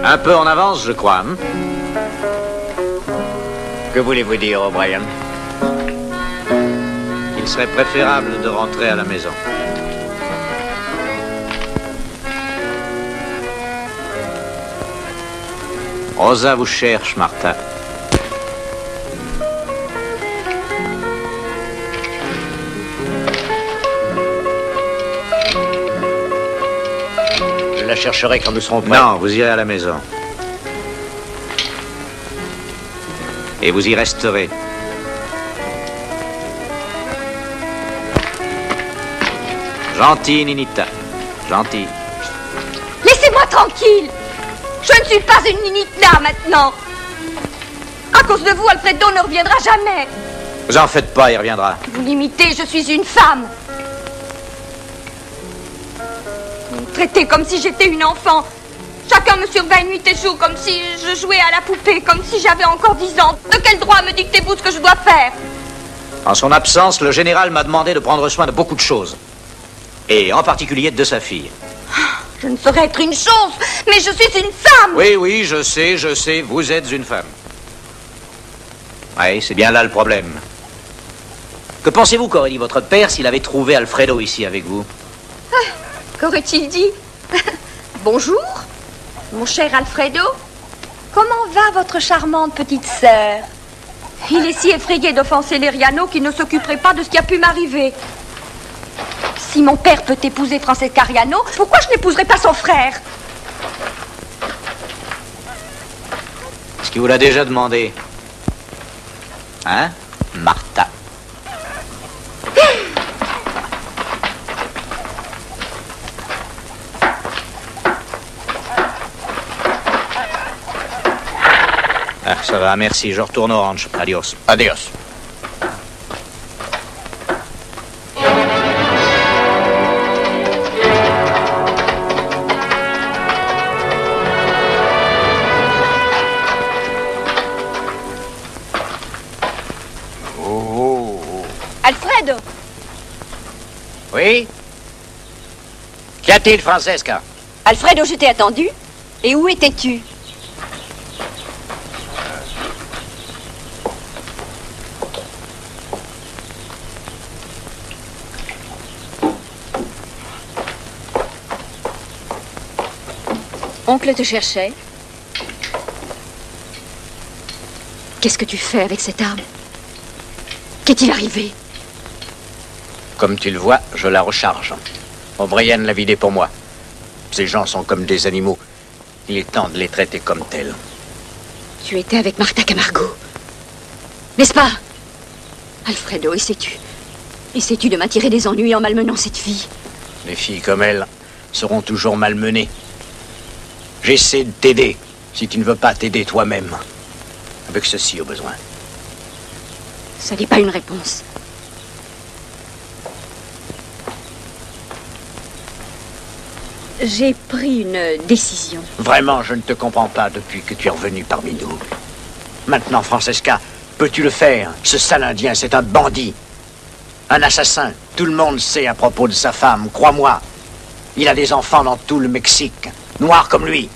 Un peu en avance, je crois. Hein? Que voulez-vous dire, O'Brien? Il serait préférable de rentrer à la maison. Rosa vous cherche, Martha. Je la chercherai quand nous serons prêts. Non, vous irez à la maison. Et vous y resterez. Gentil, Ninita. Gentil. Laissez-moi tranquille. Je ne suis pas une Ninita maintenant. À cause de vous, Alfredo ne reviendra jamais. Vous en faites pas, il reviendra. Vous l'imitez, je suis une femme. Vous me traitez comme si j'étais une enfant. Chacun me surveille nuit et jour, comme si je jouais à la poupée, comme si j'avais encore 10 ans. De quel droit me dictez-vous ce que je dois faire? En son absence, le général m'a demandé de prendre soin de beaucoup de choses. Et en particulier de sa fille. Je ne saurais être une chose, mais je suis une femme. Oui, oui, je sais, vous êtes une femme. Oui, c'est bien là le problème. Que pensez-vous qu'aurait dit votre père s'il avait trouvé Alfredo ici avec vous? Qu'aurait-il dit? Bonjour, mon cher Alfredo. Comment va votre charmante petite sœur? Il est si effrayé d'offenser Leriano qu'il ne s'occuperait pas de ce qui a pu m'arriver. Si mon père peut épouser Francesca Ariano, pourquoi je n'épouserais pas son frère? Est-ce qu'il vous l'a déjà demandé? Hein, Martha? Ah, ça va, merci. Je retourne au ranch. Adios. Adios. Alfredo! Oui? Qu'y a-t-il, Francesca? Alfredo, je t'ai attendu. Et où étais-tu? Oncle te cherchait. Qu'est-ce que tu fais avec cette arme? Qu'est-il arrivé? Comme tu le vois, je la recharge. O'Brien l'a vidée pour moi. Ces gens sont comme des animaux. Il est temps de les traiter comme tels. Tu étais avec Martha Camargo, n'est-ce pas? Alfredo, essaies-tu de m'attirer des ennuis en malmenant cette fille? Les filles comme elle seront toujours malmenées. J'essaie de t'aider, si tu ne veux pas t'aider toi-même. Avec ceci au besoin. Ça n'est pas une réponse. J'ai pris une décision. Vraiment, je ne te comprends pas depuis que tu es revenu parmi nous. Maintenant, Francesca, peux-tu le faire? Ce sale Indien, c'est un bandit. Un assassin. Tout le monde sait à propos de sa femme, crois-moi. Il a des enfants dans tout le Mexique, noirs comme lui.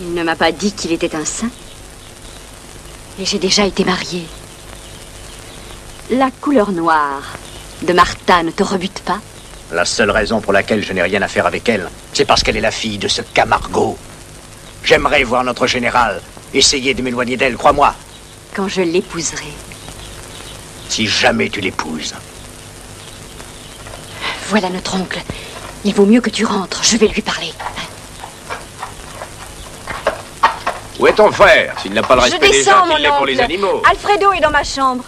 Il ne m'a pas dit qu'il était un saint. Et j'ai déjà été mariée. La couleur noire de Martha ne te rebute pas? La seule raison pour laquelle je n'ai rien à faire avec elle, c'est parce qu'elle est la fille de ce Camargo. J'aimerais voir notre général essayer de m'éloigner d'elle, crois-moi. Quand je l'épouserai. Si jamais tu l'épouses. Voilà notre oncle. Il vaut mieux que tu rentres. Je vais lui parler. Où est ton frère? S'il n'a pas le respect des gens qu'il l'est pour les animaux. Alfredo est dans ma chambre.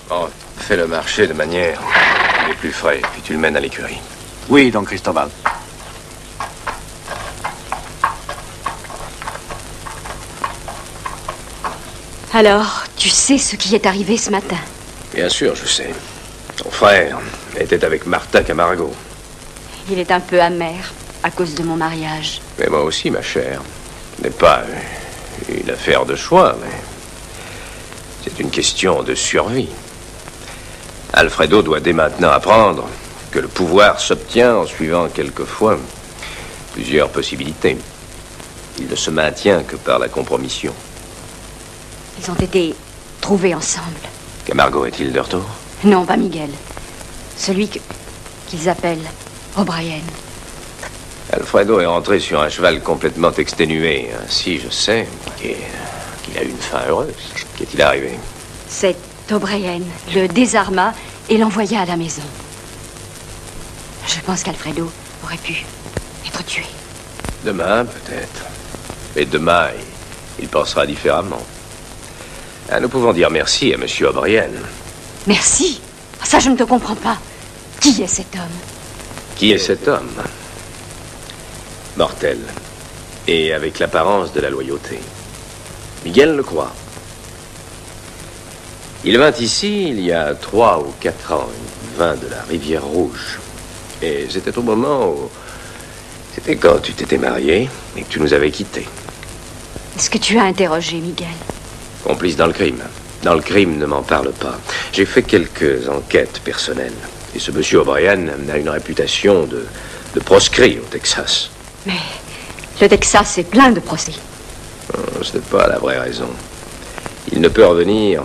Bon, fais le marché de manière les plus frais, puis tu le mènes à l'écurie. Oui, don Cristobal. Alors, tu sais ce qui est arrivé ce matin? Bien sûr, je sais. Ton frère était avec Martha Camargo. Il est un peu amer à cause de mon mariage. Mais moi aussi, ma chère. Ce n'est pas une affaire de choix, mais c'est une question de survie. Alfredo doit dès maintenant apprendre que le pouvoir s'obtient en suivant quelquefois plusieurs possibilités. Il ne se maintient que par la compromission. Ils ont été trouvés ensemble. Camargo est-il de retour? Non, pas Miguel. Celui qu'ils appellent O'Brien. Alfredo est rentré sur un cheval complètement exténué. Ainsi, je sais qu'il a eu une fin heureuse. Qu'est-il arrivé? Cet O'Brien le désarma et l'envoya à la maison. Je pense qu'Alfredo aurait pu être tué. Demain, peut-être. Mais demain, il pensera différemment. Ah, nous pouvons dire merci à Monsieur O'Brien. Merci? Ça, je ne te comprends pas. Qui est cet homme? Qui est cet homme? Mortel. Et avec l'apparence de la loyauté. Miguel le croit. Il vint ici il y a 3 ou 4 ans. Il vint de la Rivière Rouge. Et c'était au moment où... C'était quand tu t'étais marié et que tu nous avais quittés. Est-ce que tu as interrogé Miguel? Complice dans le crime. Dans le crime, ne m'en parle pas. J'ai fait quelques enquêtes personnelles. Et ce monsieur O'Brien a une réputation de proscrit au Texas. Mais le Texas est plein de procès. Ce n'est pas la vraie raison. Il ne peut revenir.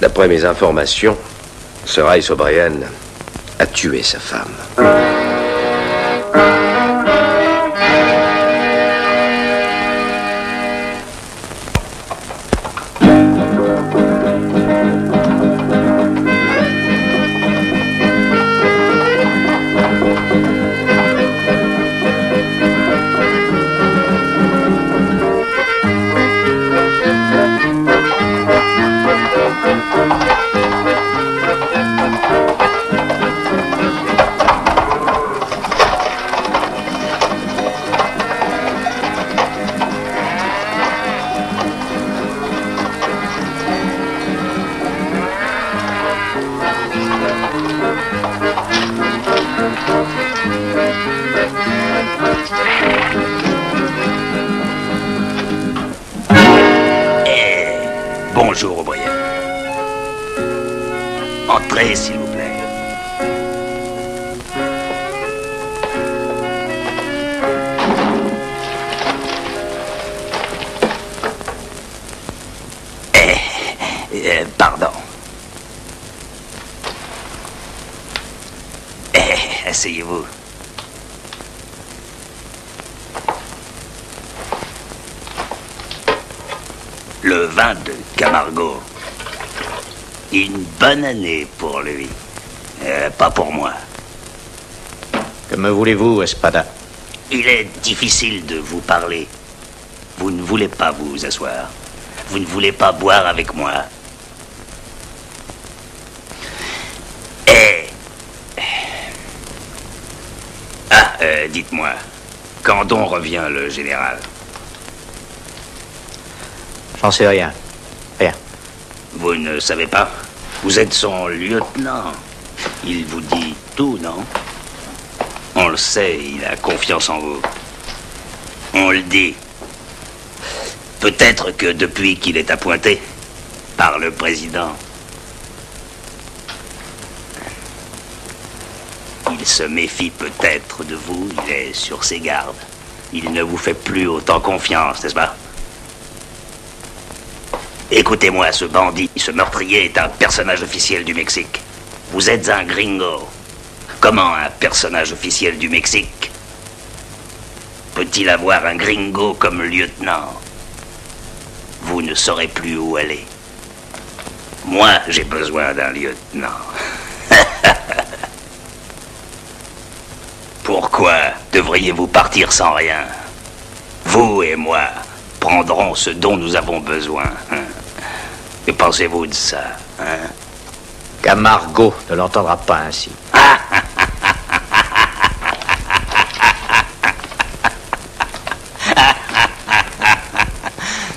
D'après mes informations, ce Rice O'Brien a tué sa femme. Bonjour, O'Brien. Entrez, s'il vous plaît. Pardon. Asseyez-vous. Le vin de Camargo. Une bonne année pour lui. Pas pour moi. Que me voulez-vous, Espada? Il est difficile de vous parler. Vous ne voulez pas vous asseoir. Vous ne voulez pas boire avec moi. Dites-moi, quand donc revient le général? J'en sais rien. Rien. Vous ne savez pas? Vous êtes son lieutenant. Il vous dit tout, non? On le sait, il a confiance en vous. On le dit. Peut-être que depuis qu'il est appointé par le président, il se méfie peut-être de vous, il est sur ses gardes. Il ne vous fait plus autant confiance, n'est-ce pas? Écoutez-moi, ce bandit, ce meurtrier est un personnage officiel du Mexique. Vous êtes un gringo. Comment un personnage officiel du Mexique peut-il avoir un gringo comme lieutenant? Vous ne saurez plus où aller. Moi, j'ai besoin d'un lieutenant. Pourquoi devriez-vous partir sans rien? Vous et moi prendrons ce dont nous avons besoin. Que pensez-vous de ça, hein? Camargo ne l'entendra pas ainsi.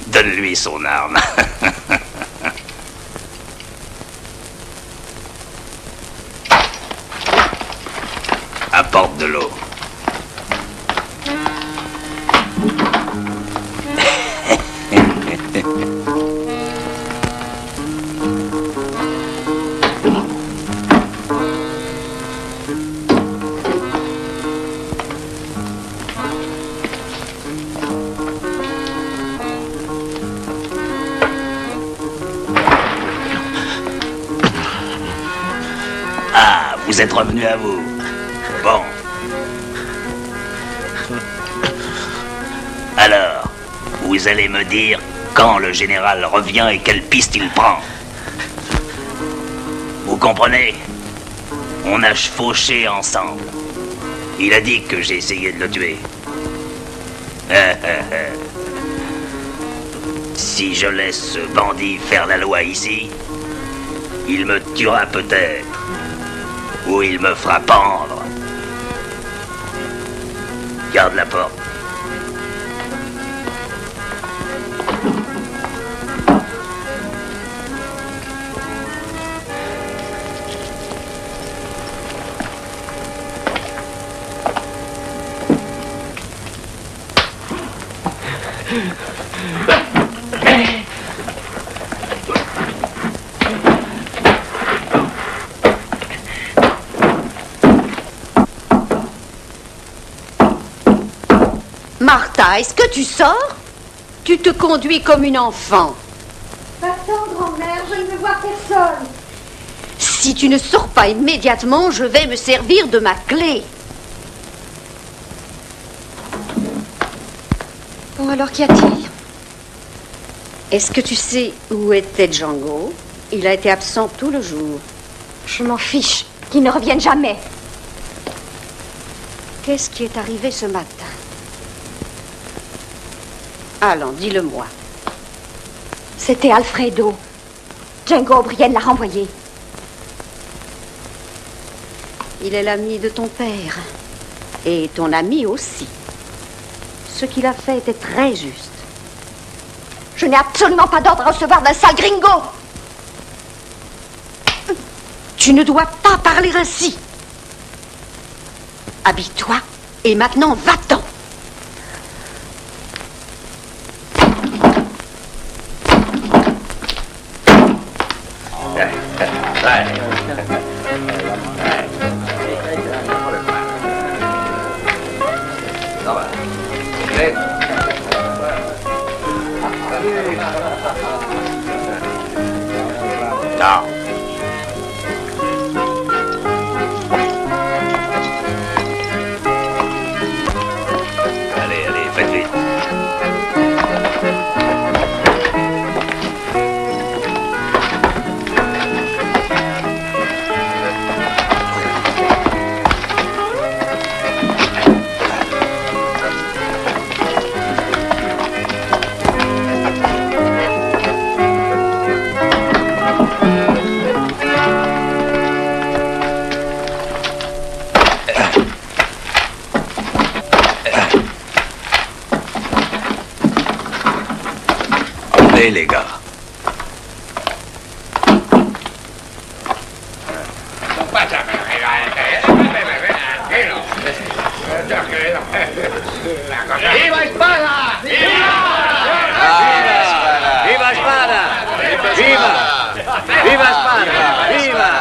Donne-lui son arme. Apporte de l'eau. Ah, vous êtes revenu à vous. Bon. Alors, vous allez me dire quand le général revient et quelle piste il prend. Vous comprenez? On a chevauché ensemble. Il a dit que j'ai essayé de le tuer. Si je laisse ce bandit faire la loi ici, il me tuera peut-être. Ou il me fera pendre. Garde la porte. Martha, est-ce que tu sors? Tu te conduis comme une enfant. Attends, grand-mère, je ne veux voir personne. Si tu ne sors pas immédiatement, je vais me servir de ma clé. Bon, alors qu'y a-t-il? Est-ce que tu sais où était Django? Il a été absent tout le jour. Je m'en fiche, qu'il ne revienne jamais. Qu'est-ce qui est arrivé ce matin? Allons, dis-le-moi. C'était Alfredo. Django O'Brien l'a renvoyé. Il est l'ami de ton père. Et ton ami aussi. Ce qu'il a fait était très juste. Je n'ai absolument pas d'ordre à recevoir d'un sale gringo. Tu ne dois pas parler ainsi. Habille-toi et maintenant va-t'en. Non. Allez, faites vite. Les gars. Viva Espada! Viva! Viva Espada! Viva! Viva Espada! Viva!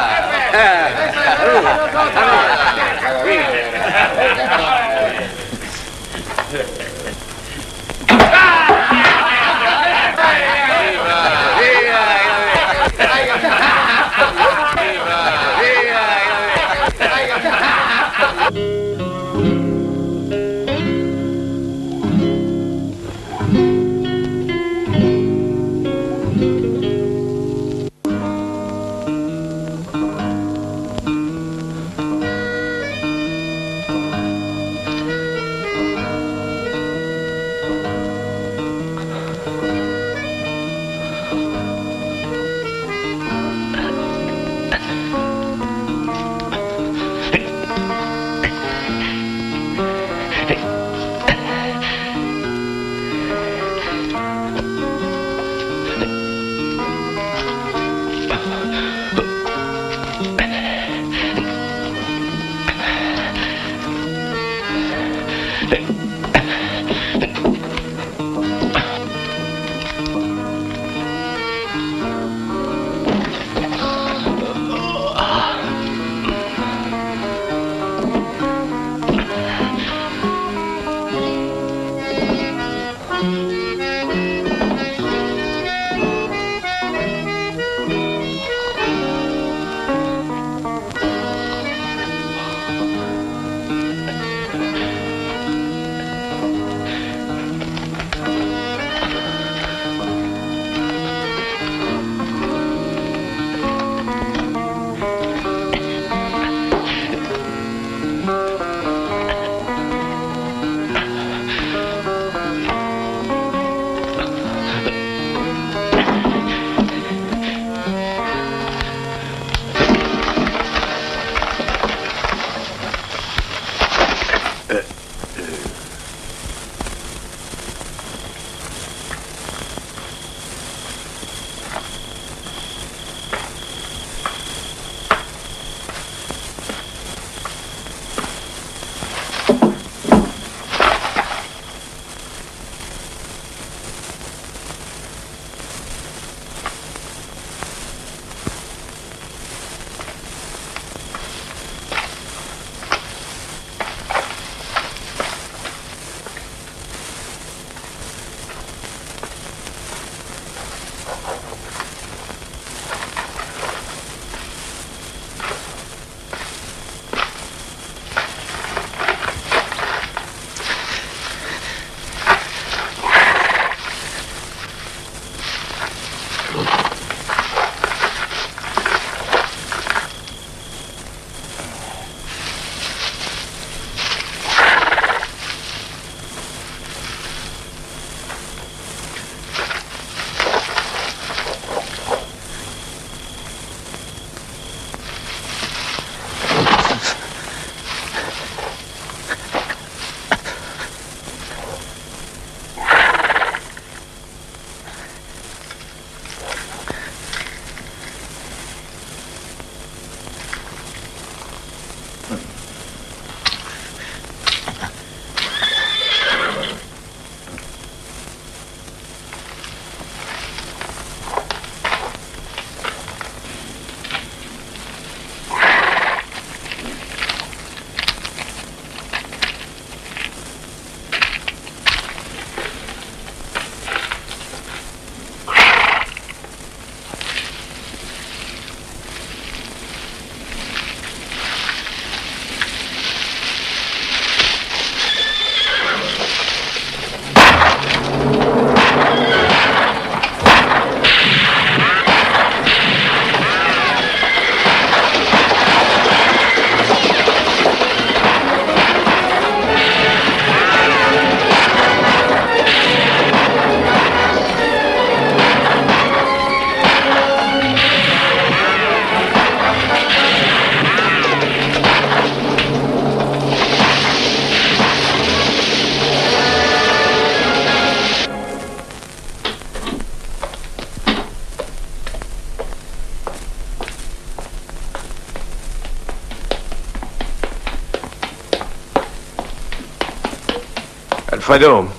Alfredo,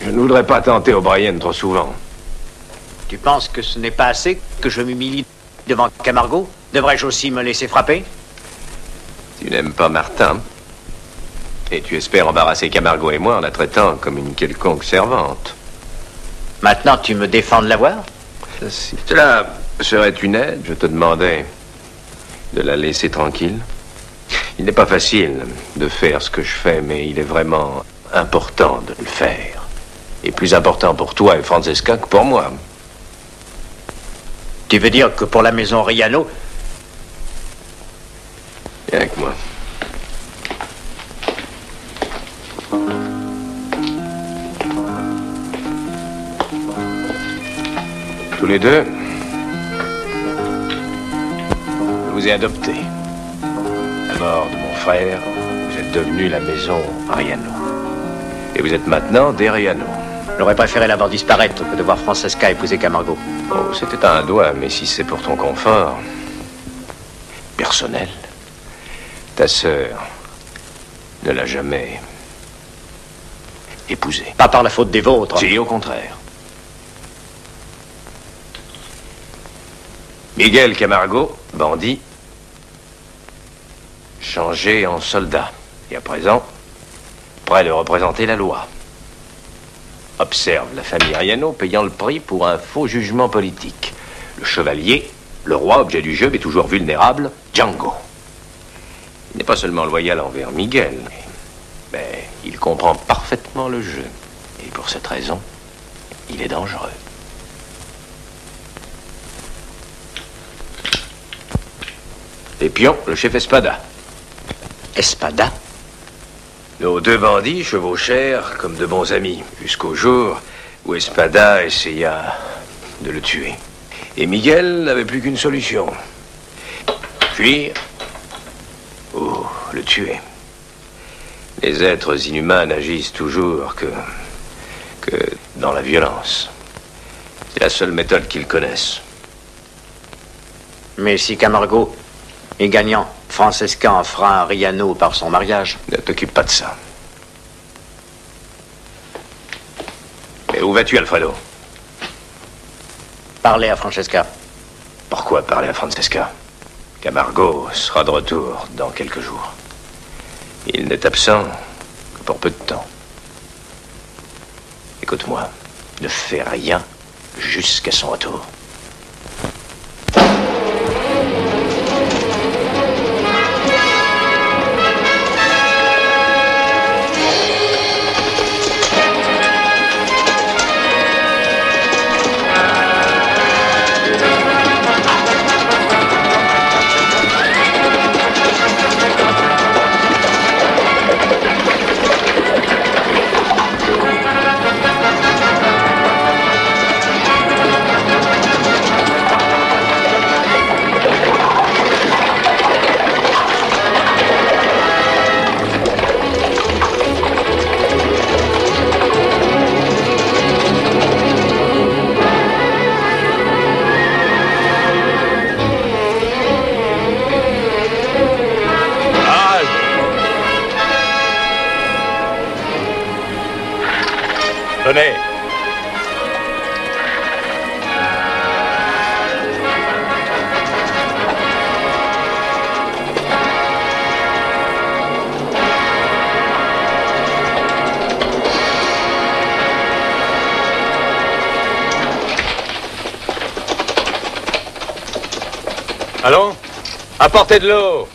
je ne voudrais pas tenter O'Brien trop souvent. Tu penses que ce n'est pas assez que je m'humilie devant Camargo? Devrais-je aussi me laisser frapper? Tu n'aimes pas Martin. Et tu espères embarrasser Camargo et moi en la traitant comme une quelconque servante. Maintenant, tu me défends de l'avoir? Si cela serait une aide, je te demandais de la laisser tranquille. Il n'est pas facile de faire ce que je fais, mais il est vraiment important de le faire. Et plus important pour toi et Francesca que pour moi. Tu veux dire que pour la maison Riano... Viens avec moi. Tous les deux, je vous ai adoptés. À la mort de mon frère, vous êtes devenus la maison Riano. Et vous êtes maintenant des Riano. J'aurais préféré la voir disparaître que de voir Francesca épouser Camargo. Oh, c'était un doigt, mais si c'est pour ton confort personnel, ta sœur ne l'a jamais épousée. Pas par la faute des vôtres. Si, au contraire. Miguel Camargo, bandit, changé en soldat. Et à présent, prêt de représenter la loi. Observe la famille Riano payant le prix pour un faux jugement politique. Le chevalier, le roi, objet du jeu, mais toujours vulnérable, Django. Il n'est pas seulement loyal envers Miguel, mais il comprend parfaitement le jeu. Et pour cette raison, il est dangereux. Et pion, le chef Espada. Espada? Nos deux bandits chevauchèrent comme de bons amis, jusqu'au jour où Espada essaya de le tuer. Et Miguel n'avait plus qu'une solution. Fuir ou le tuer. Les êtres inhumains n'agissent toujours que dans la violence. C'est la seule méthode qu'ils connaissent. Mais si Camargo est gagnant, Francesca en fera un Riano par son mariage. Ne t'occupe pas de ça. Mais où vas-tu, Alfredo? Parlez à Francesca. Pourquoi parler à Francesca? Camargo sera de retour dans quelques jours. Il n'est absent que pour peu de temps. Écoute-moi, ne fais rien jusqu'à son retour. Tenez. Allons, apportez de l'eau.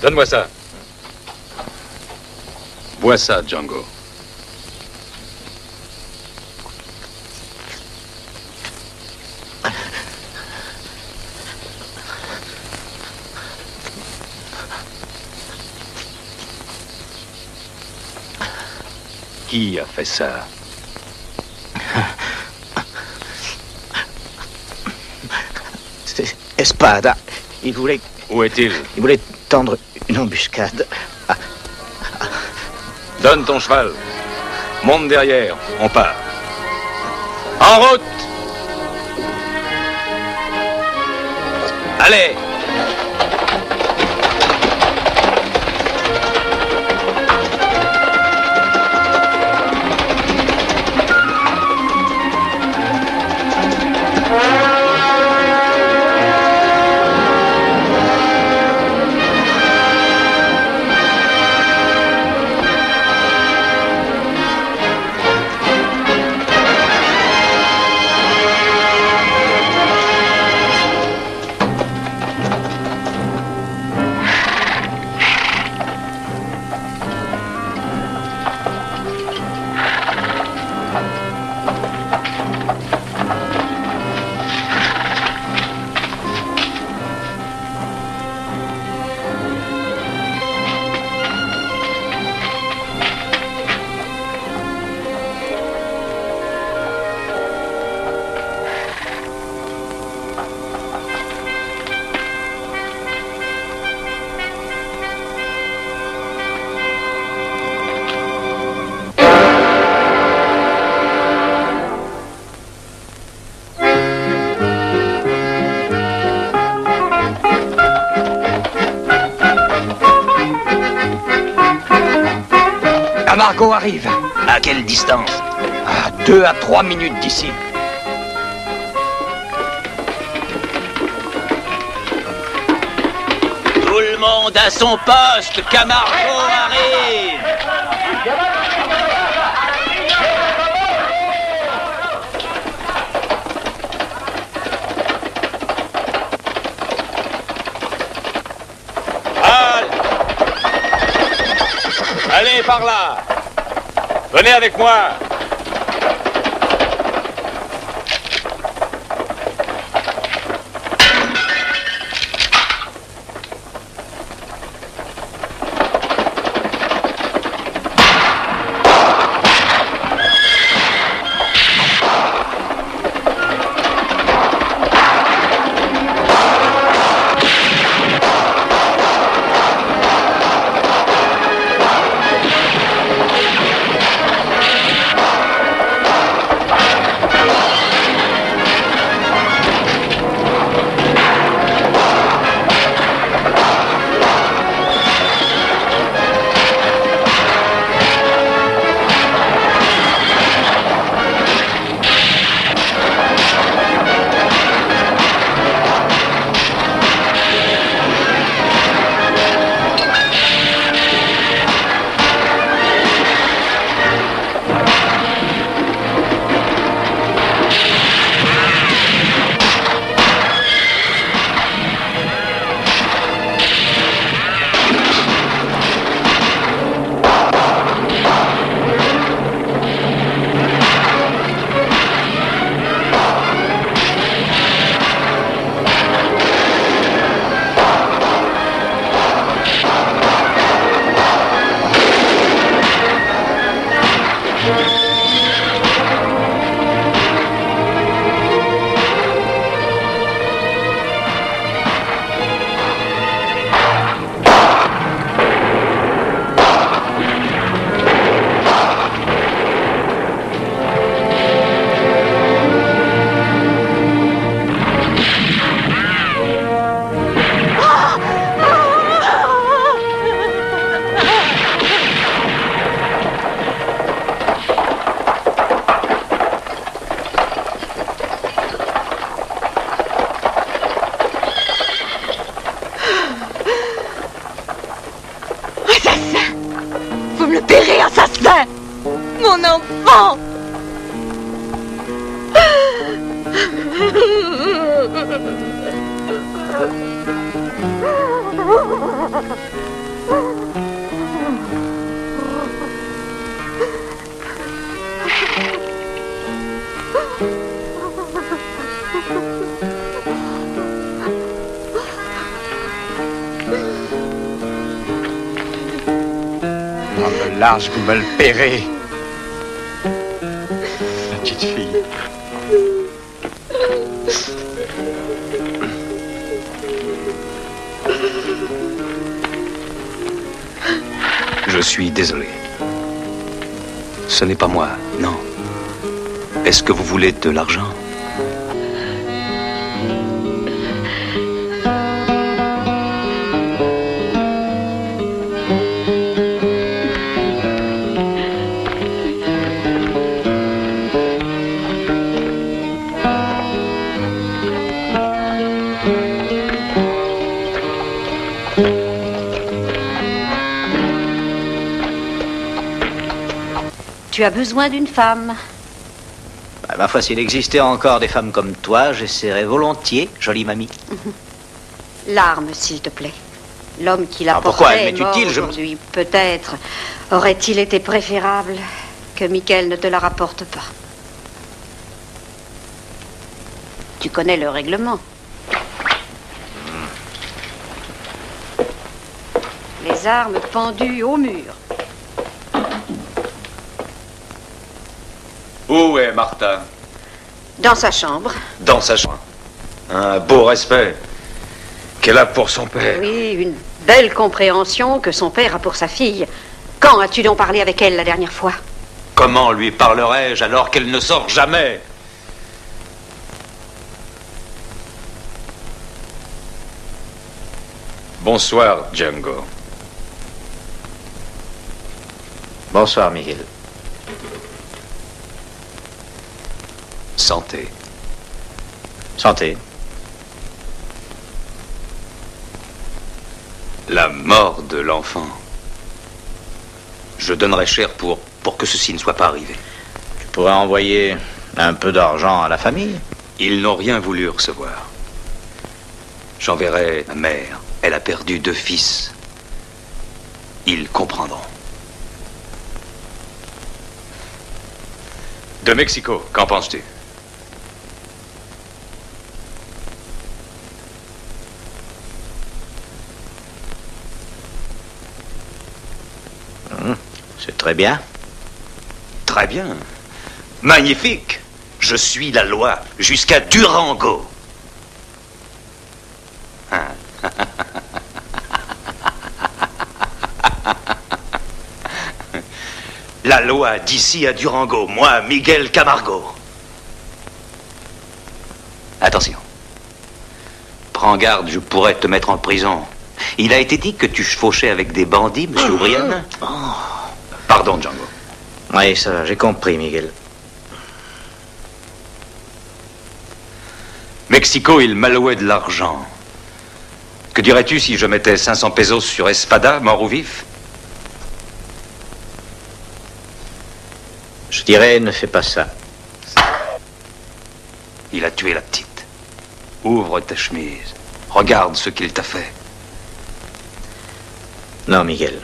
Donne-moi ça. Bois ça, Django. Qui a fait ça? C'est Espada. Il voulait... Où est-il? Il voulait tendre une embuscade. Donne ton cheval. Monte derrière, on part. En route! Allez! Margot arrive. À quelle distance? À 2 à 3 minutes d'ici. Tout le monde à son poste, Camargo arrive! Allez, par là! Venez avec moi! Mon enfant! Dans le large, vous me le paierez. La petite fille. Je suis désolé. Ce n'est pas moi, non. Est-ce que vous voulez de l'argent? Tu as besoin d'une femme. Bah, ma foi, s'il existait encore des femmes comme toi, j'essaierais volontiers, jolie mamie. L'arme, s'il te plaît. L'homme qui la pourquoi portait elle est m'est mort utile, aujourd'hui. Peut-être aurait-il été préférable que Michael ne te la rapporte pas. Tu connais le règlement. Les armes pendues au mur. Où est Martha? Dans sa chambre. Dans sa chambre. Un beau respect qu'elle a pour son père. Oui, une belle compréhension que son père a pour sa fille. Quand as-tu donc parlé avec elle la dernière fois? Comment lui parlerai-je alors qu'elle ne sort jamais? Bonsoir, Django. Bonsoir, Miguel. Santé. Santé. La mort de l'enfant. Je donnerais cher pour que ceci ne soit pas arrivé. Tu pourrais envoyer un peu d'argent à la famille. Ils n'ont rien voulu recevoir. J'enverrai ma mère. Elle a perdu 2 fils. Ils comprendront. De Mexico, qu'en penses-tu? C'est très bien. Très bien. Magnifique. Je suis la loi jusqu'à Durango. Hein? La loi d'ici à Durango. Moi, Miguel Camargo. Attention. Prends garde, je pourrais te mettre en prison. Il a été dit que tu chevauchais avec des bandits, monsieur O'Brien. Pardon, Django. Oui, ça va, j'ai compris, Miguel. Mexico, il m'allouait de l'argent. Que dirais-tu si je mettais 500 pesos sur Espada, mort ou vif? Je dirais, ne fais pas ça. Il a tué la petite. Ouvre ta chemise. Regarde ce qu'il t'a fait. Non, Miguel.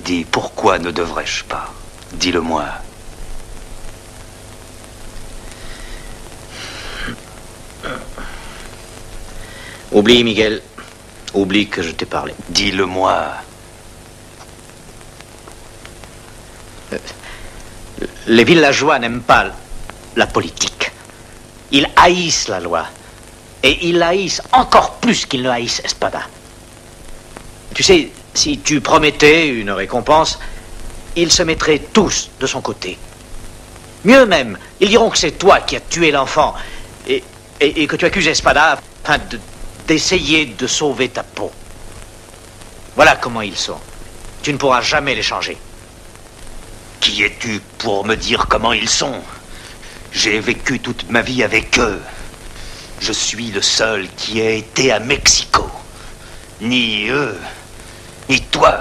Dis, pourquoi ne devrais-je pas? Dis-le-moi. Oublie, Miguel. Oublie que je t'ai parlé. Dis-le-moi. Les villageois n'aiment pas la politique. Ils haïssent la loi. Et ils la haïssent encore plus qu'ils ne haïssent Espada. Tu sais, si tu promettais une récompense, ils se mettraient tous de son côté. Mieux même, ils diront que c'est toi qui as tué l'enfant et que tu accuses Espada afin d'essayer de sauver ta peau. Voilà comment ils sont. Tu ne pourras jamais les changer. Qui es-tu pour me dire comment ils sont? J'ai vécu toute ma vie avec eux. Je suis le seul qui ait été à Mexico. Ni eux, ni toi.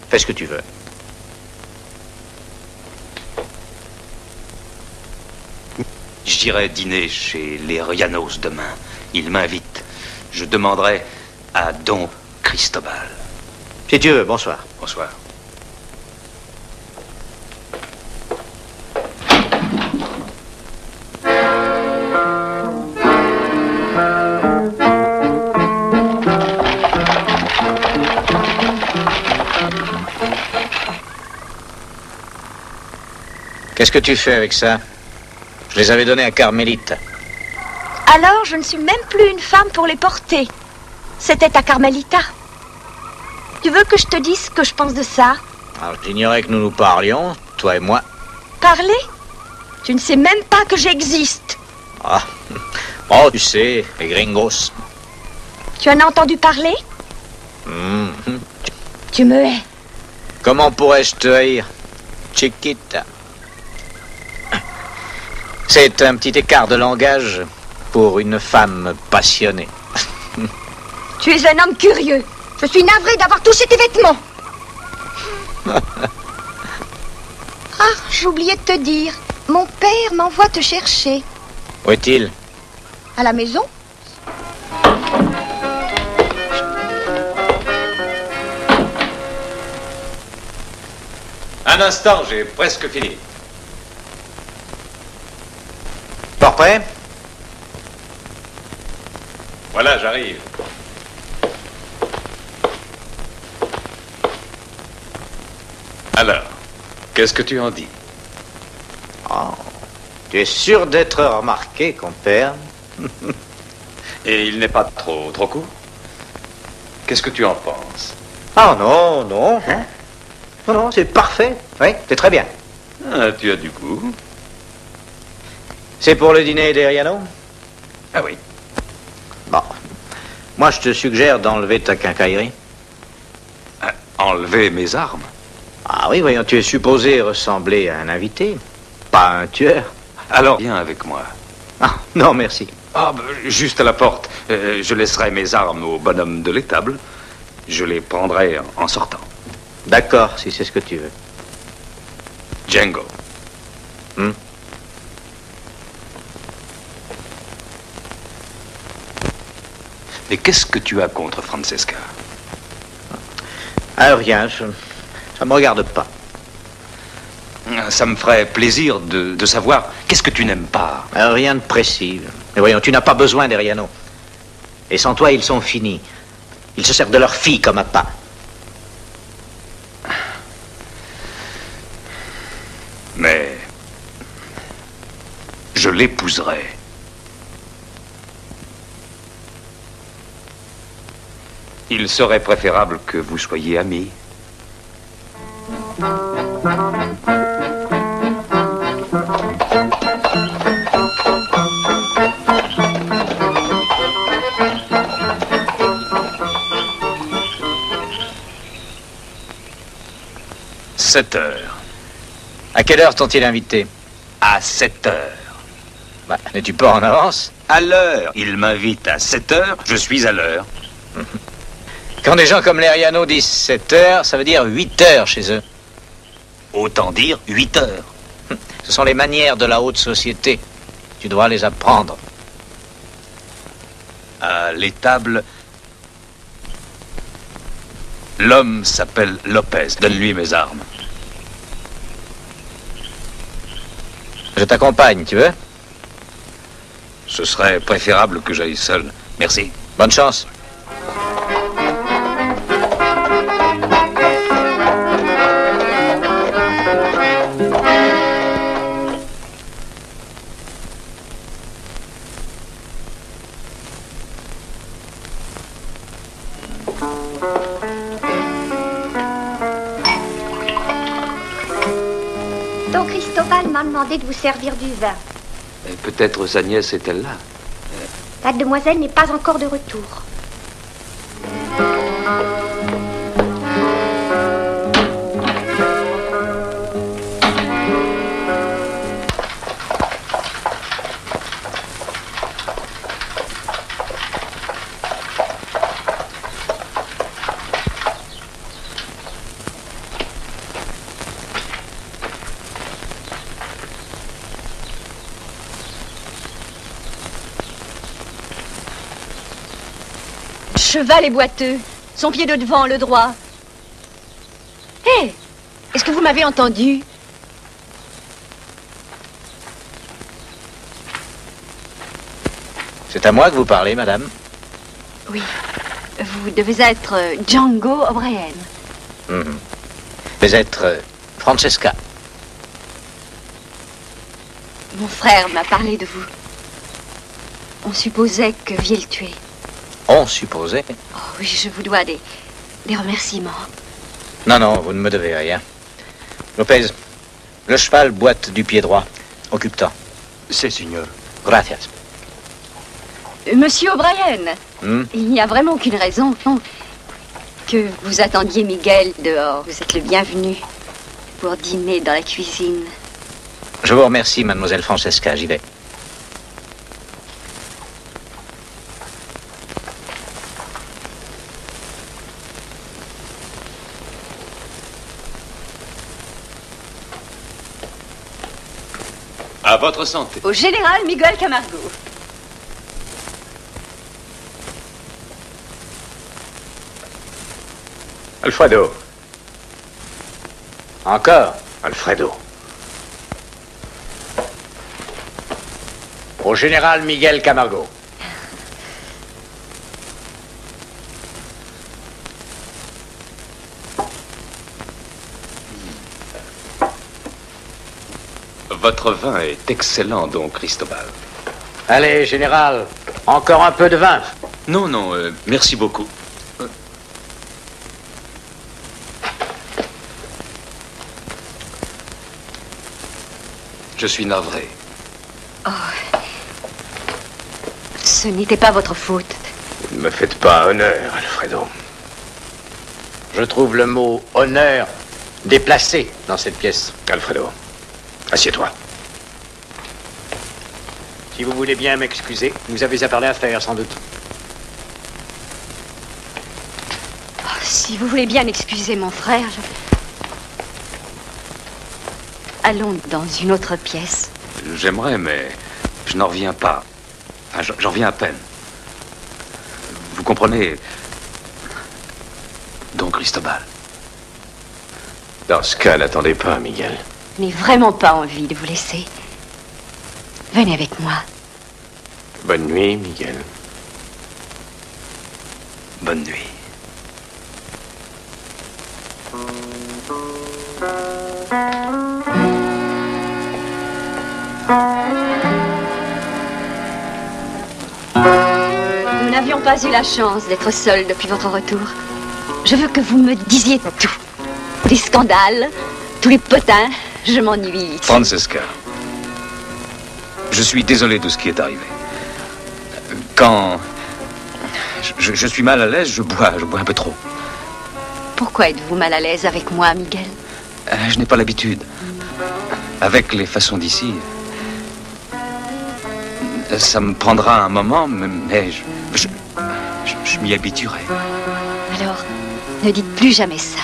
Fais ce que tu veux. J'irai dîner chez les Rianos demain. Ils m'invitent. Je demanderai à Don Cristobal. Si tu veux, bonsoir. Bonsoir. Qu'est-ce que tu fais avec ça? Je les avais donnés à Carmélite. Alors, je ne suis même plus une femme pour les porter. C'était à Carmelita. Tu veux que je te dise ce que je pense de ça? Alors, j'ignorais que nous nous parlions, toi et moi. Parler? Tu ne sais même pas que j'existe. Ah. Oh, tu sais, les gringos. Tu en as entendu parler? Tu me hais. Comment pourrais-je te haïr, Chiquita? C'est un petit écart de langage pour une femme passionnée. Tu es un homme curieux. Je suis navrée d'avoir touché tes vêtements. Ah, j'ai oublié de te dire. Mon père m'envoie te chercher. Où est-il? À la maison? Un instant, j'ai presque fini. Portrait? Voilà, j'arrive. Alors, qu'est-ce que tu en dis? Oh, tu es sûr d'être remarqué, compère? Et il n'est pas trop court? Qu'est-ce que tu en penses? Oh non, non. Hein? Non, non, c'est parfait. Oui, c'est très bien. Ah, tu as du goût. C'est pour le dîner d'Eriano? Ah oui. Bon. Moi, je te suggère d'enlever ta quincaillerie. Enlever mes armes? Ah oui, voyons, tu es supposé ressembler à un invité, pas à un tueur. Alors, viens avec moi. Ah, non, merci. Ah, juste à la porte. Je laisserai mes armes au bonhomme de l'étable. Je les prendrai en sortant. D'accord, si c'est ce que tu veux. Django. Et qu'est-ce que tu as contre Francesca? Ah, rien, ça me regarde pas. Ça me ferait plaisir de savoir qu'est-ce que tu n'aimes pas. Rien de précis. Mais voyons, tu n'as pas besoin d'Eriano. Et sans toi, ils sont finis. Ils se servent de leur fille comme appât. Mais je l'épouserai. Il serait préférable que vous soyez amis. « 7 heures. À quelle heure t'ont-ils invité? À 7 heures. Bah, n'es-tu pas en avance? À l'heure. Il m'invite à 7 heures, je suis à l'heure. Quand des gens comme l'Eriano disent 7 heures, ça veut dire 8 heures chez eux. Autant dire 8 heures. Ce sont les manières de la haute société. Tu dois les apprendre. À l'étable, l'homme s'appelle Lopez. Donne-lui mes armes. Je t'accompagne, tu veux? Ce serait préférable que j'aille seul. Merci. Bonne chance. Don Cristobal m'a demandé de vous servir du vin. Peut-être sa nièce est-elle là? La demoiselle n'est pas encore de retour. Cheval est boiteux. Son pied de devant, le droit. Hé! Est-ce que vous m'avez entendu? C'est à moi que vous parlez, madame? Oui. Vous devez être Django O'Brien. Vous devez être Francesca. Mon frère m'a parlé de vous. On supposait que vous le tuer. On supposait? Oh oui, je vous dois des remerciements. Non, non, vous ne me devez rien. Lopez, le cheval boite du pied droit. Occupe-toi. C'est, signor. Gracias. Monsieur O'Brien, il n'y a vraiment aucune raison que vous attendiez Miguel dehors. Vous êtes le bienvenu pour dîner dans la cuisine. Je vous remercie, mademoiselle Francesca. J'y vais. À votre santé. Au général Miguel Camargo. Alfredo. Encore. Alfredo. Au général Miguel Camargo. Votre vin est excellent, don Cristobal. Allez, général, encore un peu de vin. Non, non, merci beaucoup. Je suis navré. Oh. Ce n'était pas votre faute. Ne me faites pas honneur, Alfredo. Je trouve le mot honneur déplacé dans cette pièce. Alfredo, assieds-toi. Si vous voulez bien m'excuser, vous avez à parler à faire, sans doute. Oh, si vous voulez bien excuser mon frère, allons dans une autre pièce. J'aimerais, mais je n'en reviens pas. Enfin, j'en reviens à peine. Vous comprenez, don Cristobal. Dans ce cas, n'attendez pas, Miguel. Je n'ai vraiment pas envie de vous laisser. Venez avec moi. Bonne nuit, Miguel. Bonne nuit. Nous n'avions pas eu la chance d'être seuls depuis votre retour. Je veux que vous me disiez tout. Les scandales, tous les potins, je m'ennuie. Francesca, je suis désolé de ce qui est arrivé. Quand je suis mal à l'aise, je bois un peu trop. Pourquoi êtes-vous mal à l'aise avec moi, Miguel? Je n'ai pas l'habitude. Avec les façons d'ici, ça me prendra un moment, mais je m'y habituerai. Alors, ne dites plus jamais ça.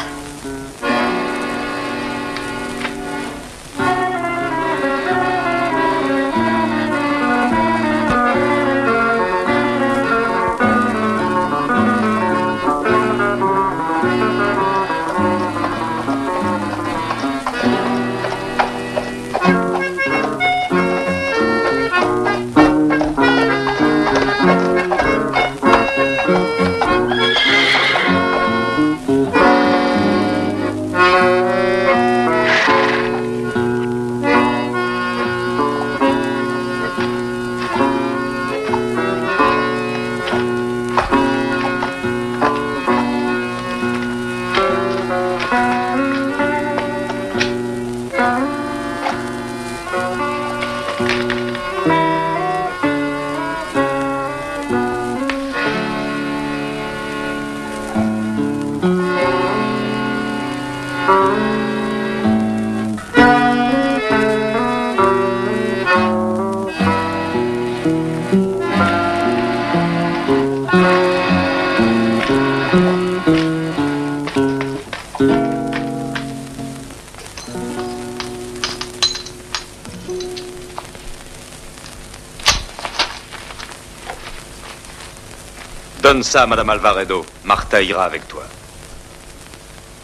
Donne ça, Madame Alvaredo. Martha ira avec toi.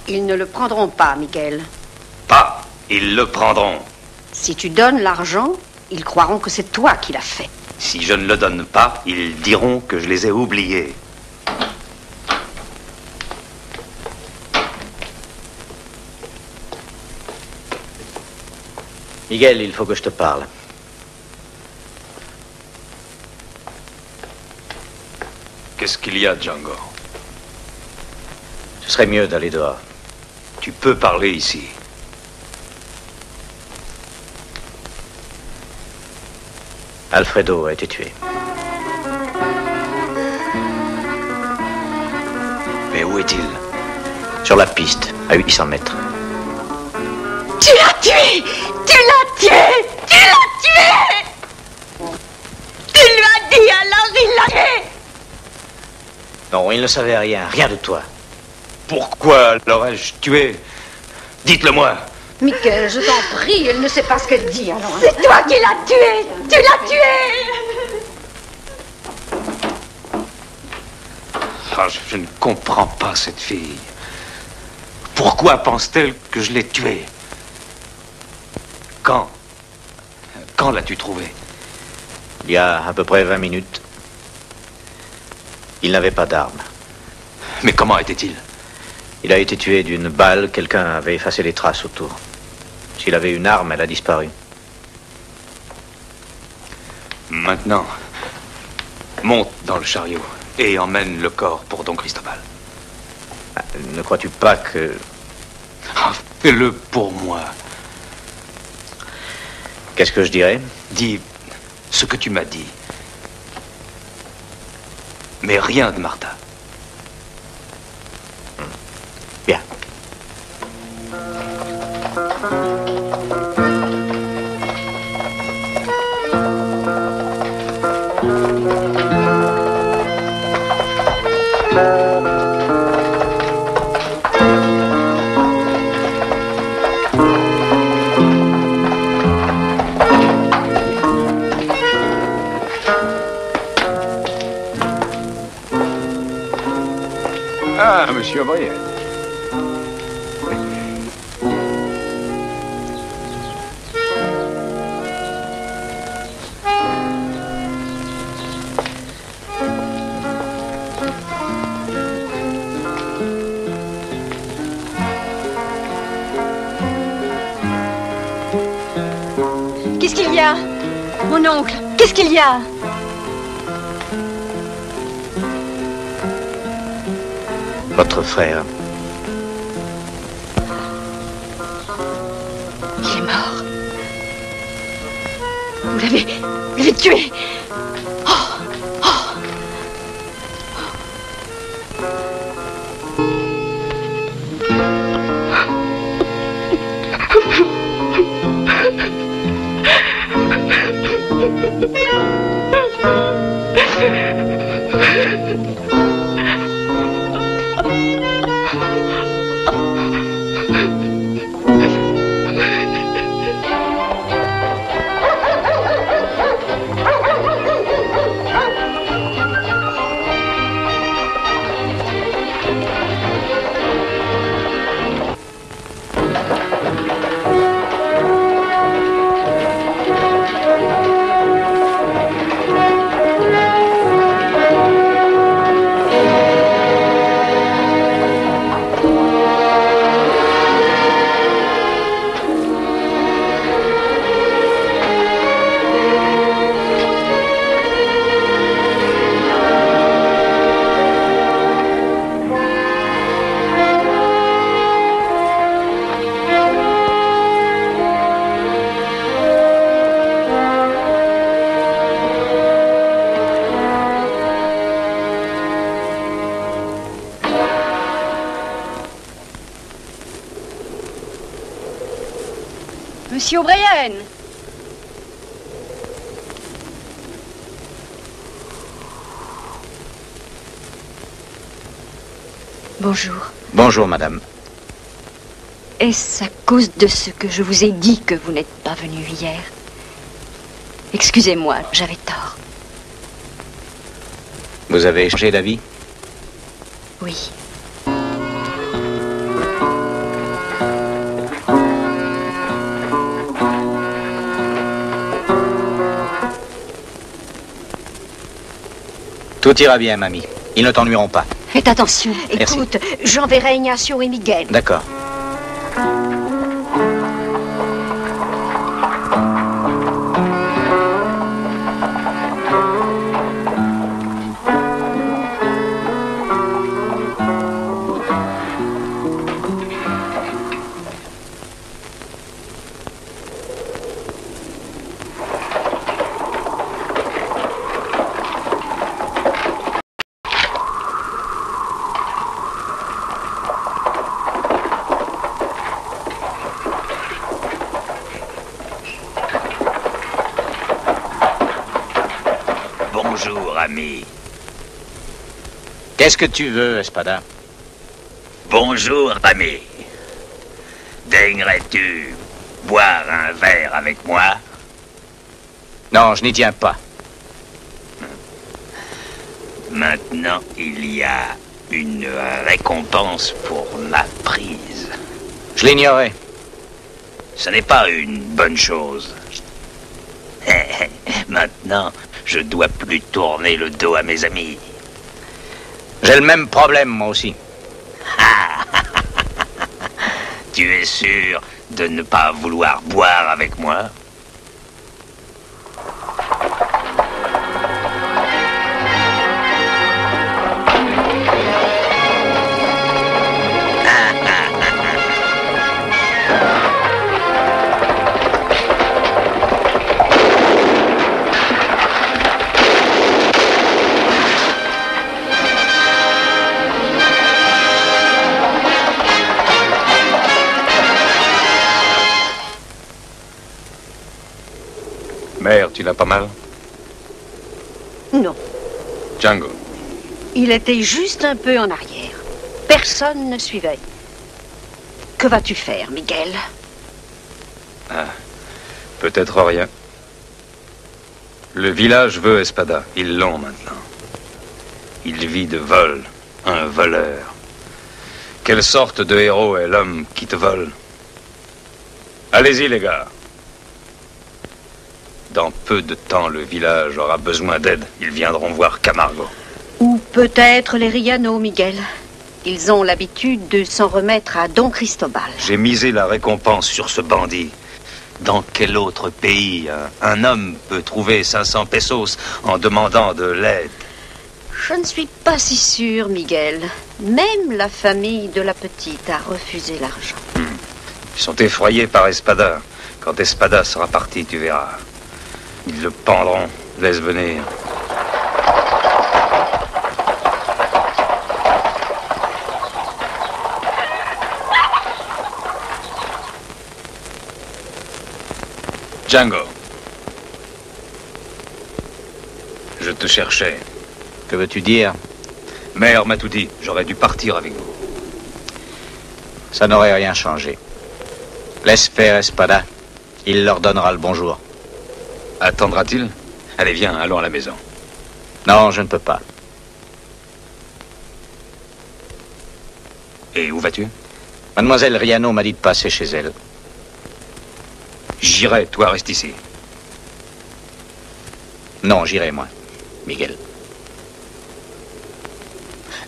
Ils ne le prendront pas, Miguel. Pas. Ils le prendront. Si tu donnes l'argent, ils croiront que c'est toi qui l'as fait. Si je ne le donne pas, ils diront que je les ai oubliés. Miguel, il faut que je te parle. Qu'est-ce qu'il y a, Django? Ce serait mieux d'aller dehors. Tu peux parler ici. Alfredo a été tué. Mais où est-il? Sur la piste, à 800 mètres. Tu l'as tué! Tu l'as tué! Tu l'as tué! Tu lui as dit alors il l'a tué! Non, il ne savait rien, rien de toi. Pourquoi l'aurais-je tué? Dites-le-moi. Michael, je t'en prie, elle ne sait pas ce qu'elle dit, alors. C'est toi qui l'as tué! Tu l'as tué! Ah, je ne comprends pas cette fille. Pourquoi pense-t-elle que je l'ai tuée? Quand l'as-tu trouvé? Il y a à peu près 20 minutes. Il n'avait pas d'arme. Mais comment était-il? Il a été tué d'une balle. Quelqu'un avait effacé les traces autour. S'il avait une arme, elle a disparu. Maintenant, monte dans le chariot et emmène le corps pour Don Cristobal. Ne crois-tu pas que... Ah, fais-le pour moi. Qu'est-ce que je dirais? Dis ce que tu m'as dit. Mais rien de Martha. Bien. Ah, monsieur O'Brien. Qu'est-ce qu'il y a? Mon oncle, qu'est-ce qu'il y a? Votre frère. Il est mort. Vous l'avez tué. Monsieur O'Brien. Bonjour. Bonjour, madame. Est-ce à cause de ce que je vous ai dit que vous n'êtes pas venu hier? Excusez-moi, j'avais tort. Vous avez changé d'avis? Oui. Tout ira bien, mamie. Ils ne t'ennuieront pas. Faites attention. Merci. Écoute, j'enverrai Ignacio et Miguel. D'accord. ami. Qu'est-ce que tu veux, Espada? Bonjour, ami. Daignerais-tu boire un verre avec moi? Non, je n'y tiens pas. Maintenant, il y a une récompense pour ma prise. Je l'ignorais. Ce n'est pas une bonne chose. Maintenant, je dois plus tourner le dos à mes amis. J'ai le même problème, moi aussi. Tu es sûr de ne pas vouloir boire avec moi? Mère, tu l'as pas mal? Non. Django. Il était juste un peu en arrière. Personne ne suivait. Que vas-tu faire, Miguel? Ah, peut-être rien. Le village veut Espada. Ils l'ont maintenant. Il vit de vol. Un voleur. Quelle sorte de héros est l'homme qui te vole? Allez-y, les gars. Dans peu de temps, le village aura besoin d'aide. Ils viendront voir Camargo. Ou peut-être les Riano, Miguel. Ils ont l'habitude de s'en remettre à Don Cristobal. J'ai misé la récompense sur ce bandit. Dans quel autre pays un homme peut trouver 500 pesos en demandant de l'aide? Je ne suis pas si sûre, Miguel. Même la famille de la petite a refusé l'argent. Ils sont effrayés par Espada. Quand Espada sera parti, tu verras. Ils le pendront. Laisse venir. Django. Je te cherchais. Que veux-tu dire? Mère m'a tout dit. J'aurais dû partir avec vous. Ça n'aurait rien changé. Laisse faire Espada. Il leur donnera le bonjour. Attendra-t-il? Allez, viens, allons à la maison. Non, je ne peux pas. Et où vas-tu? Mademoiselle Riano m'a dit de passer chez elle. J'irai, toi reste ici. Non, j'irai, moi, Miguel.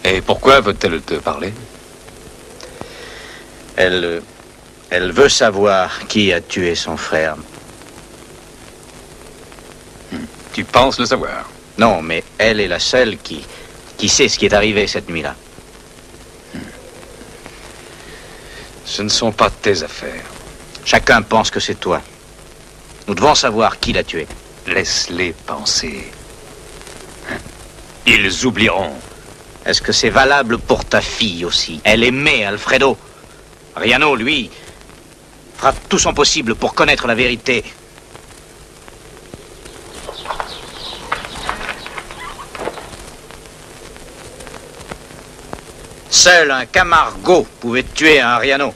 Et pourquoi veut-elle te parler? Elle veut savoir qui a tué son frère. Tu penses le savoir? Non, mais elle est la seule qui sait ce qui est arrivé cette nuit-là. Ce ne sont pas tes affaires. Chacun pense que c'est toi. Nous devons savoir qui l'a tué. Laisse-les penser. Ils oublieront. Est-ce que c'est valable pour ta fille aussi? Elle aimait Alfredo. Riano, lui, fera tout son possible pour connaître la vérité. Seul un Camargo pouvait tuer un Riano.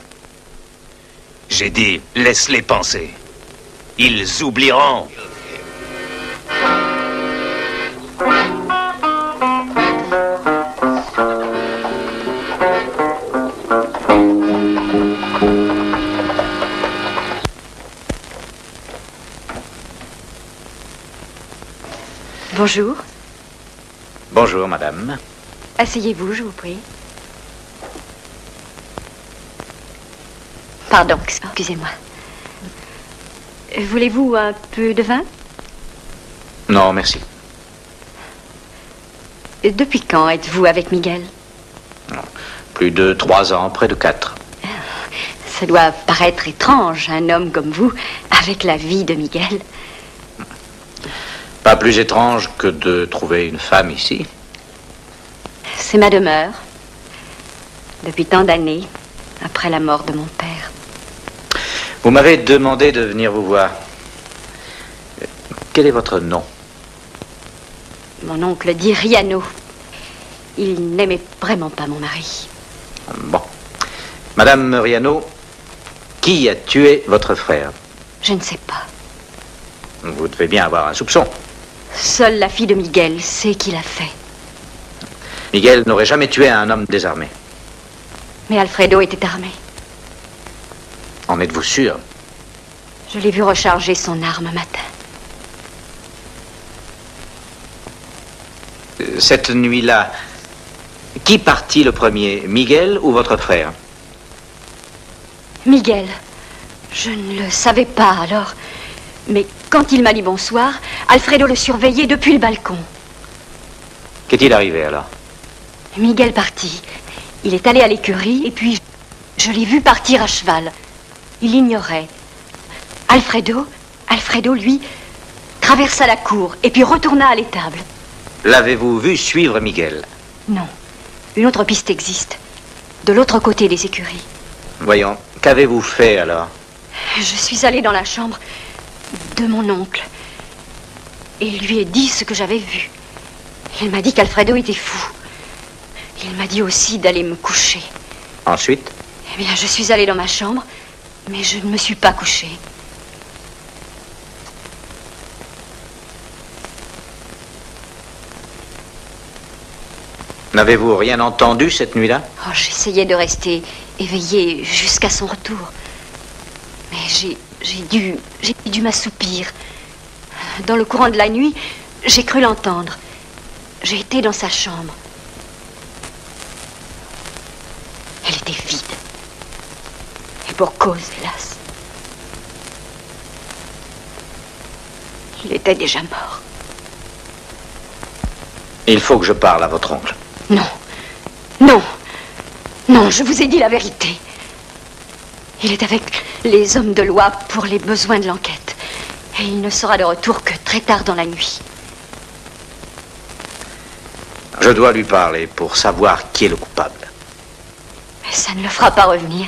J'ai dit, laisse-les penser. Ils oublieront. Bonjour. Bonjour, madame. Asseyez-vous, je vous prie. Pardon, excusez-moi. Voulez-vous un peu de vin? Non, merci. Depuis quand êtes-vous avec Miguel? Plus de 3 ans, près de 4. Ça doit paraître étrange, un homme comme vous, avec la vie de Miguel. Pas plus étrange que de trouver une femme ici. C'est ma demeure. Depuis tant d'années, après la mort de mon père. Vous m'avez demandé de venir vous voir. Quel est votre nom? Mon oncle dit Riano. Il n'aimait vraiment pas mon mari. Bon. Madame Riano, qui a tué votre frère? Je ne sais pas. Vous devez bien avoir un soupçon. Seule la fille de Miguel sait qui l'a fait. Miguel n'aurait jamais tué un homme désarmé. Mais Alfredo était armé. En êtes-vous sûr? Je l'ai vu recharger son arme un matin. Cette nuit-là, qui partit le premier, Miguel ou votre frère? Miguel. Je ne le savais pas alors. Mais quand il m'a dit bonsoir, Alfredo le surveillait depuis le balcon. Qu'est-il arrivé alors? Miguel partit. Il est allé à l'écurie et puis je l'ai vu partir à cheval. Il ignorait. Alfredo, lui, traversa la cour et puis retourna à l'étable. L'avez-vous vu suivre Miguel? Non. Une autre piste existe. De l'autre côté des écuries. Voyons, qu'avez-vous fait alors? Je suis allée dans la chambre de mon oncle et lui ai dit ce que j'avais vu. Il m'a dit qu'Alfredo était fou. Il m'a dit aussi d'aller me coucher. Ensuite? Eh bien, je suis allée dans ma chambre, mais je ne me suis pas couchée. N'avez-vous rien entendu cette nuit-là? Oh, j'essayais de rester éveillée jusqu'à son retour. Mais j'ai dû m'assoupir. Dans le courant de la nuit, j'ai cru l'entendre. J'ai été dans sa chambre. Elle était vide. Et pour cause, hélas. Il était déjà mort. Il faut que je parle à votre oncle. Non. Non. Non, je vous ai dit la vérité. Il est avec les hommes de loi pour les besoins de l'enquête. Et il ne sera de retour que très tard dans la nuit. Je dois lui parler pour savoir qui est le coupable. Mais ça ne le fera pas revenir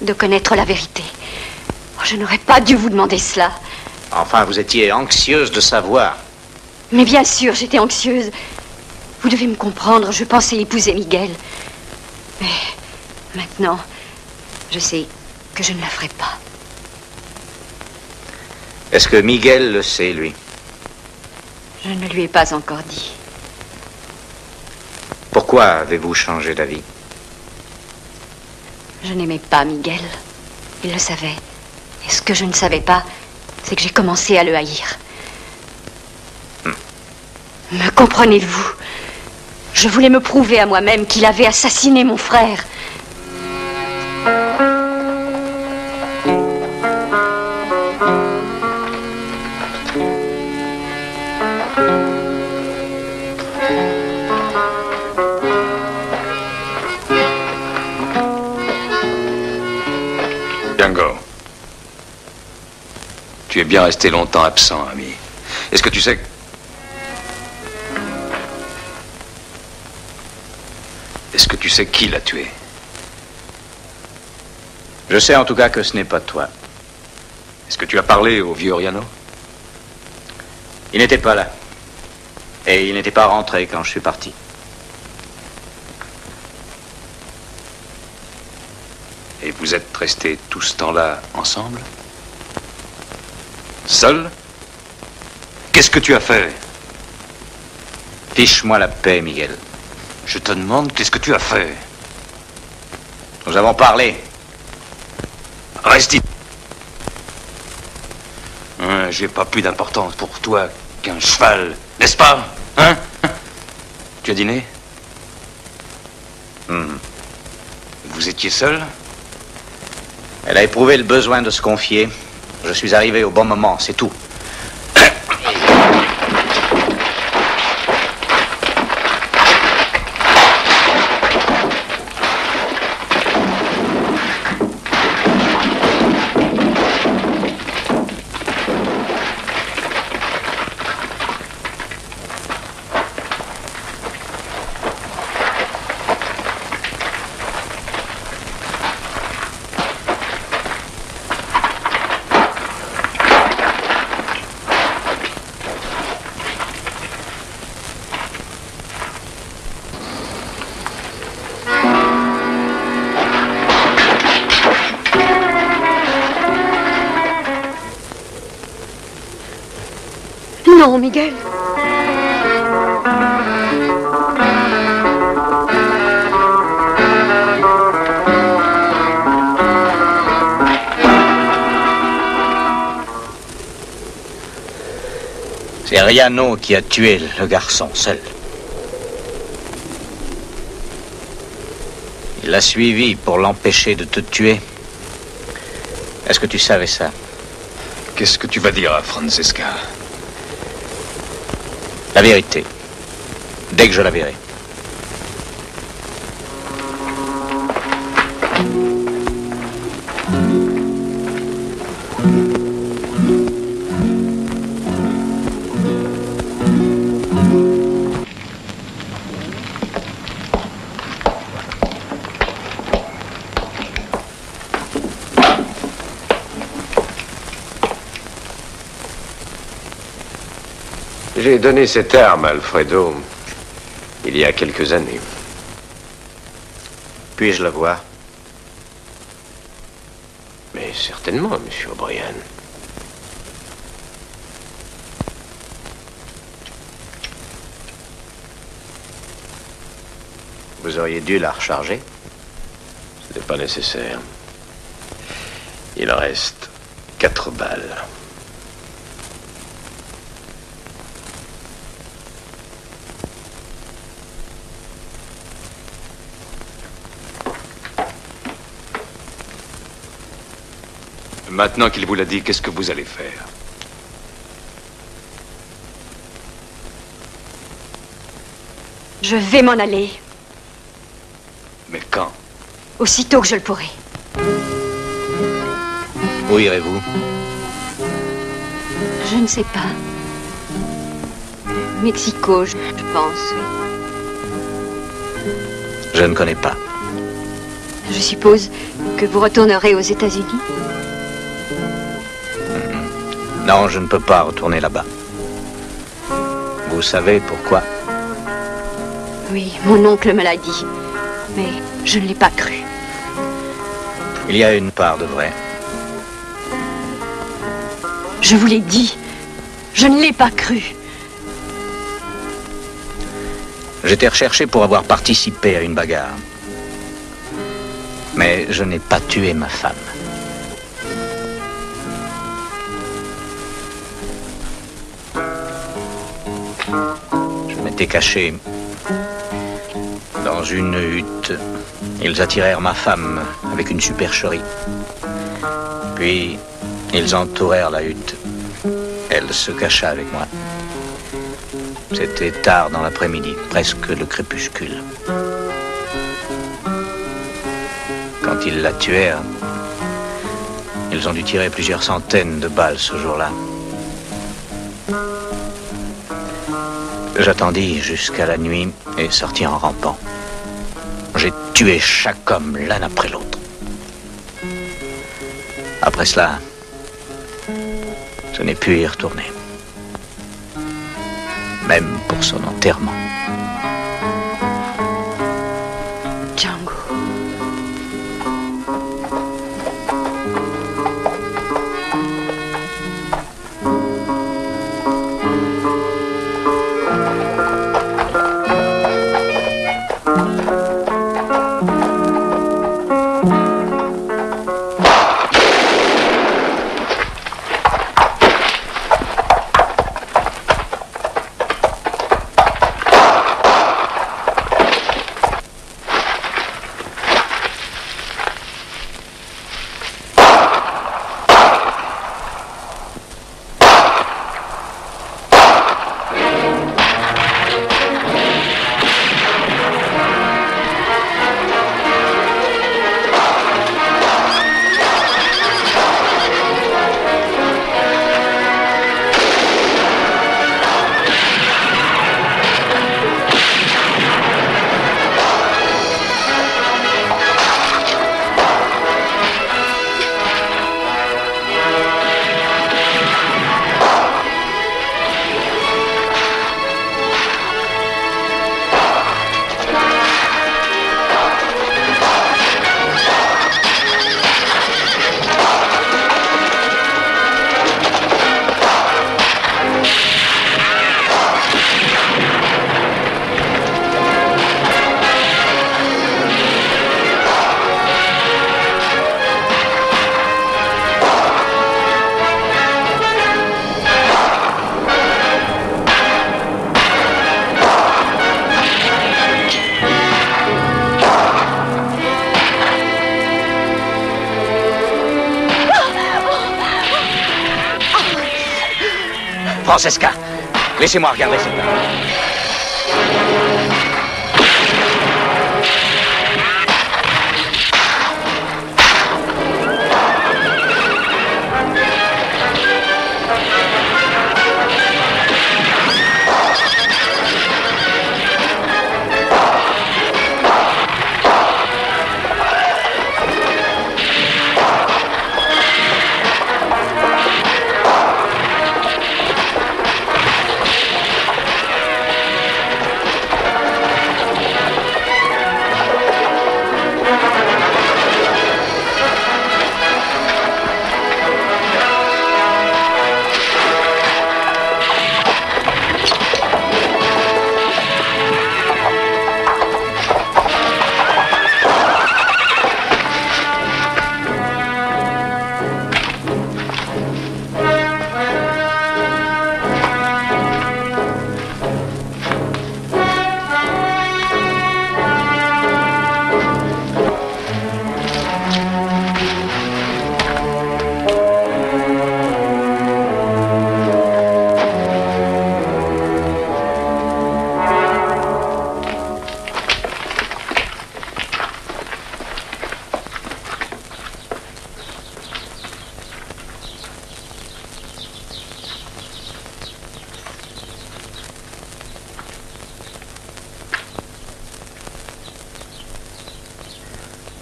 de connaître la vérité. Je n'aurais pas dû vous demander cela. Enfin, vous étiez anxieuse de savoir. Mais bien sûr, j'étais anxieuse. Vous devez me comprendre, je pensais épouser Miguel. Mais maintenant, je sais que je ne la ferai pas. Est-ce que Miguel le sait, lui? Je ne lui ai pas encore dit. Pourquoi avez-vous changé d'avis? Je n'aimais pas Miguel. Il le savait. Et ce que je ne savais pas, c'est que j'ai commencé à le haïr. Me comprenez-vous? Je voulais me prouver à moi-même qu'il avait assassiné mon frère. Django, tu es bien resté longtemps absent, ami. Est-ce que tu sais... Est-ce que tu sais qui l'a tué? Je sais en tout cas que ce n'est pas toi. Est-ce que tu as parlé au vieux Riano? Il n'était pas là. Et il n'était pas rentré quand je suis parti. Et vous êtes restés tout ce temps-là ensemble? Seul? Qu'est-ce que tu as fait? Fiche-moi la paix, Miguel. Je te demande qu'est-ce que tu as fait? Nous avons parlé. Reste ici. J'ai pas plus d'importance pour toi qu'un cheval, n'est-ce pas? Hein? Tu as dîné? Vous étiez seul? Elle a éprouvé le besoin de se confier. Je suis arrivé au bon moment, c'est tout. Miguel. C'est Riano qui a tué le garçon seul. Il l'a suivi pour l'empêcher de te tuer. Est-ce que tu savais ça? Qu'est-ce que tu vas dire à Francesca? La vérité. Dès que je la verrai. J'ai donné cette arme à Alfredo il y a quelques années. Puis-je la voir? Mais certainement, monsieur O'Brien. Vous auriez dû la recharger. Ce n'est pas nécessaire. Il reste 4 balles. Maintenant qu'il vous l'a dit, qu'est-ce que vous allez faire? Je vais m'en aller. Mais quand? Aussitôt que je le pourrai. Où irez-vous? Je ne sais pas. Mexico, je pense, oui. Je ne connais pas. Je suppose que vous retournerez aux États-Unis? Non, je ne peux pas retourner là-bas. Vous savez pourquoi? Oui, mon oncle me l'a dit. Mais je ne l'ai pas cru. Il y a une part de vrai. Je vous l'ai dit. Je ne l'ai pas cru. J'étais recherché pour avoir participé à une bagarre. Mais je n'ai pas tué ma femme. Je m'étais caché dans une hutte. Ils attirèrent ma femme avec une supercherie. Puis, ils entourèrent la hutte. Elle se cacha avec moi. C'était tard dans l'après-midi, presque le crépuscule. Quand ils la tuèrent, ils ont dû tirer plusieurs centaines de balles ce jour-là. J'attendis jusqu'à la nuit et sortis en rampant. J'ai tué chaque homme l'un après l'autre. Après cela, je n'ai pu y retourner. Même pour son enterrement. Django. Francesca, laissez-moi regarder cette dame.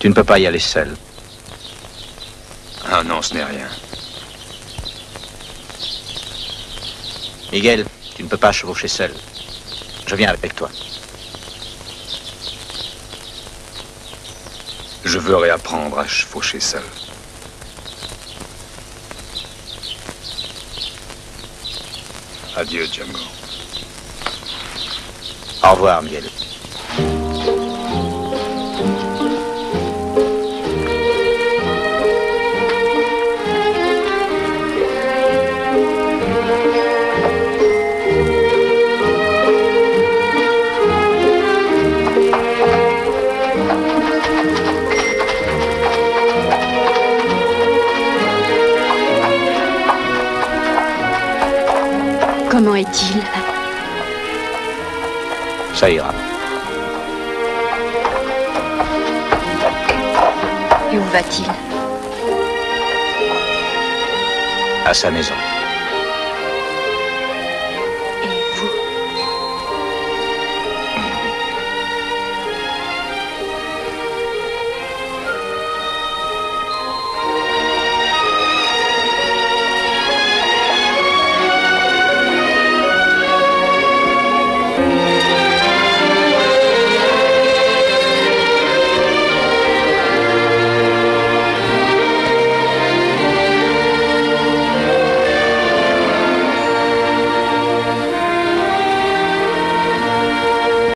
Tu ne peux pas y aller seul. Ah non, ce n'est rien. Miguel, tu ne peux pas chevaucher seul. Je viens avec toi. Je veux réapprendre à chevaucher seul. Adieu, Django. Au revoir, Miguel. Comment est-il? Ça ira. Et où va-t-il? À sa maison.